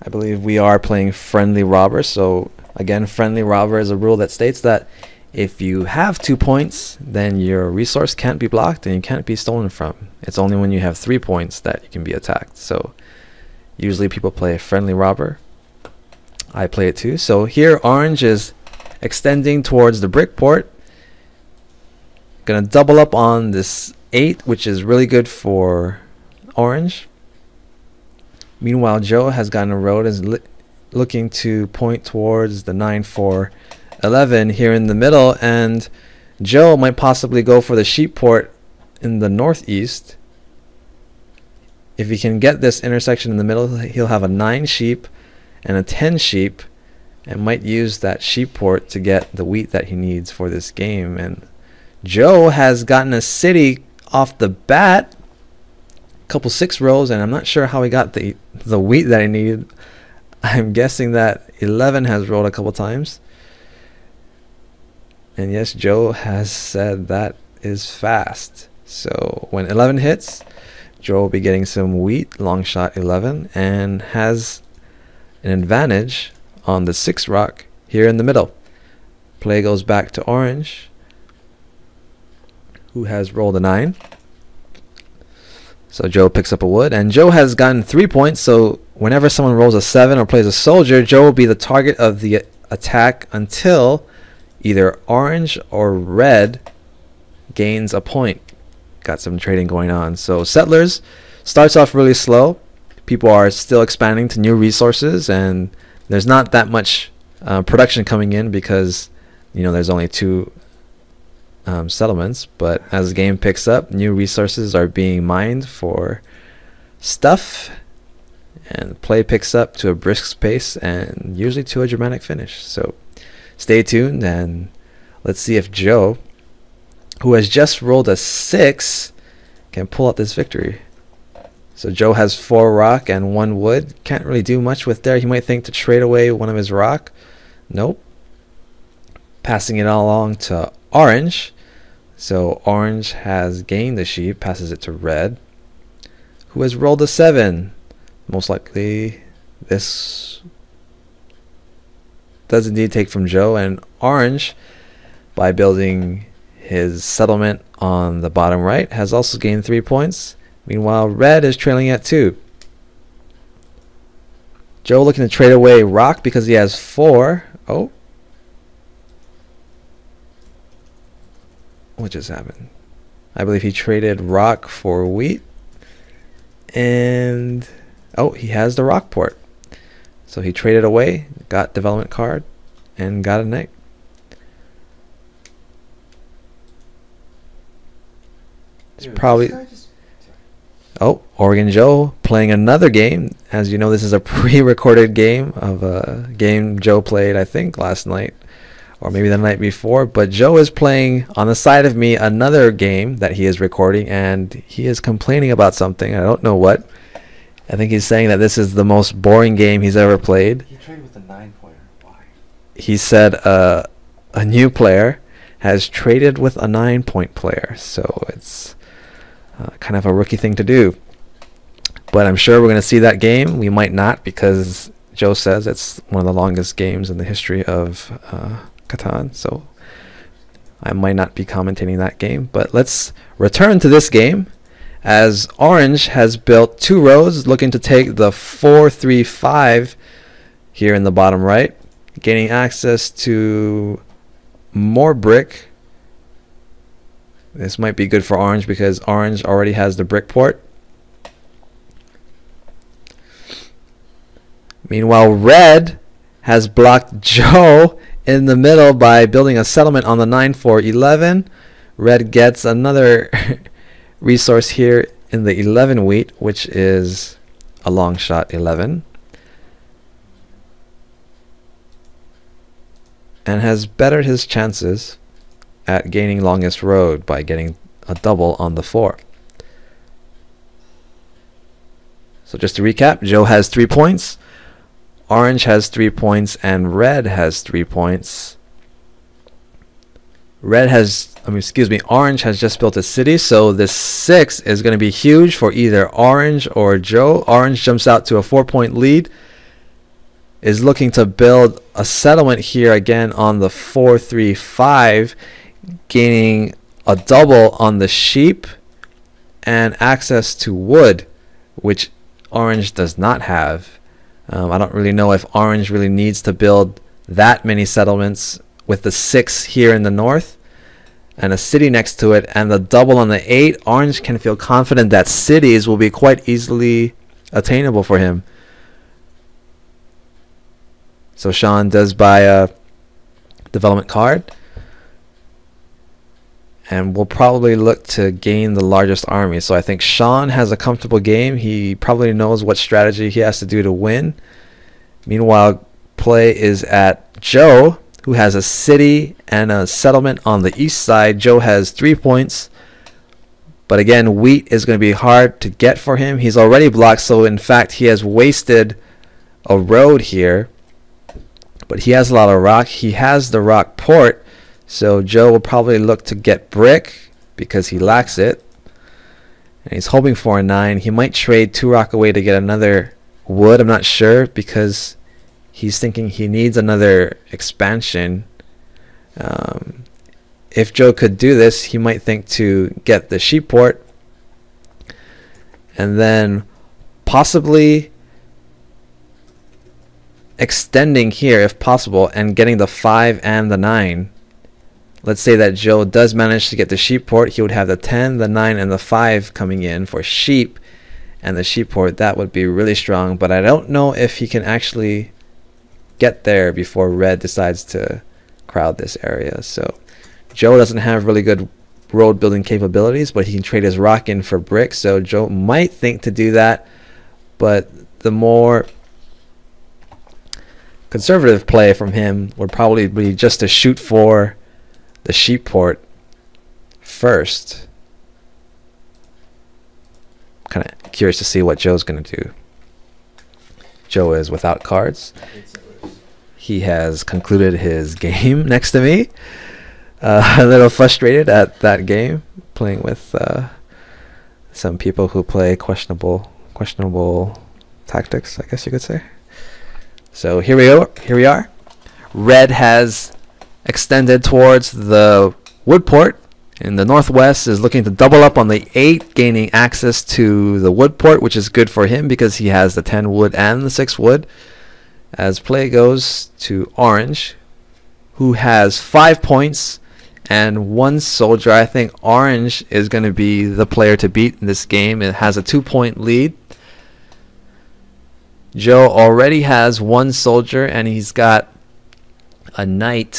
I believe we are playing friendly robber. So again, friendly robber is a rule that states that if you have 2 points, then your resource can't be blocked and you can't be stolen from. It's only when you have 3 points that you can be attacked. So usually people play friendly robber. I play it too. So here orange is extending towards the brick port. Gonna double up on this 8, which is really good for orange. Meanwhile, Joe has gotten a road, is looking to point towards the 9, 4, 11 here in the middle, and Joe might possibly go for the sheep port in the northeast. If he can get this intersection in the middle, he'll have a 9 sheep and a 10 sheep, and might use that sheep port to get the wheat that he needs for this game. And Joe has gotten a city off the bat, a couple 6 rows, and I'm not sure how he got the wheat that he needed. I'm guessing that 11 has rolled a couple times. And yes, Joe has said that is fast. So when 11 hits, Joe will be getting some wheat, long shot 11, and has an advantage on the 6 rock here in the middle. Play goes back to orange, who has rolled a 9. So Joe picks up a wood, and Joe has gotten 3 points. So whenever someone rolls a 7 or plays a soldier, Joe will be the target of the attack until either orange or red gains a point. Got some trading going on. So settlers starts off really slow. People are still expanding to new resources, and there's not that much production coming in because there's only 2 settlements. But as the game picks up, new resources are being mined for stuff, and play picks up to a brisk pace and usually to a dramatic finish. So stay tuned, and let's see if Joe, who has just rolled a 6, can pull out this victory. So Joe has 4 rock and 1 wood. Can't really do much with there. He might think to trade away one of his rock. Nope. Passing it all along to orange. So orange has gained the sheep, passes it to red, who has rolled a 7. Most likely this does indeed take from Joe, and orange, by building his settlement on the bottom right, has also gained 3 points. Meanwhile, red is trailing at 2. Joe looking to trade away rock because he has 4. Oh, what just happened? I believe he traded rock for wheat, and oh, he has the rock port. So he traded away, got development card, and got an egg. It's probably... Oh, OregonJoe playing another game. As you know, this is a pre-recorded game of a game Joe played, I think, last night, or maybe the night before. But Joe is playing on the side of me another game that he is recording, and he is complaining about something. I don't know what. I think he's saying that this is the most boring game he's ever played. He traded with a 9-pointer. Why? He said a new player has traded with a 9-point player, so it's kind of a rookie thing to do. But I'm sure we're going to see that game. We might not, because Joe says it's one of the longest games in the history of Catan, so I might not be commentating that game. But let's return to this game, as orange has built 2 rows, looking to take the 4, 3, 5 here in the bottom right, gaining access to more brick. This might be good for orange because orange already has the brick port. Meanwhile, red has blocked Joe in the middle by building a settlement on the 9, 4, 11. Red gets another resource here in the 11 wheat, which is a long shot 11, and has bettered his chances at gaining longest road by getting a double on the 4. So just to recap, Joe has 3 points, orange has 3 points, and red has 3 points. Orange has just built a city, so this 6 is going to be huge for either orange or Joe. Orange jumps out to a 4-point lead, is looking to build a settlement here again on the 4-3-5, gaining a double on the sheep and access to wood, which orange does not have. I don't really know if orange really needs to build that many settlements with the 6 here in the north and a city next to it and the double on the 8. Orange can feel confident that cities will be quite easily attainable for him. So Sean does buy a development card, and will probably look to gain the largest army. So I think Sean has a comfortable game. He probably knows what strategy he has to do to win. Meanwhile, play is at Joe, who has a city and a settlement on the east side. Joe has 3 points. But again, wheat is going to be hard to get for him. He's already blocked, so in fact, he has wasted a road here. But he has a lot of rock. He has the rock port, so Joe will probably look to get brick because he lacks it. And he's hoping for a 9. He might trade 2 rock away to get another wood. I'm not sure because he's thinking he needs another expansion. If Joe could do this, he might think to get the sheep port and then possibly extending here if possible and getting the 5 and the 9. Let's say that Joe does manage to get the sheep port. He would have the 10, the 9, and the 5 coming in for sheep and the sheep port. That would be really strong, but I don't know if he can actually get there before red decides to crowd this area. So Joe doesn't have really good road building capabilities, but he can trade his rock in for brick. So Joe might think to do that, but the more conservative play from him would probably be just to shoot for the sheep port first. Kind of curious to see what Joe's going to do. Joe is without cards. He has concluded his game next to me. A little frustrated at that game, playing with some people who play questionable tactics, I guess you could say. So here we are. Red has extended towards the wood port in the northwest, is looking to double up on the 8, gaining access to the wood port, which is good for him because he has the 10 wood and the 6 wood. As play goes to orange, who has 5 points and 1 soldier. I think orange is going to be the player to beat in this game. It has a 2-point lead. Joe already has 1 soldier and he's got a knight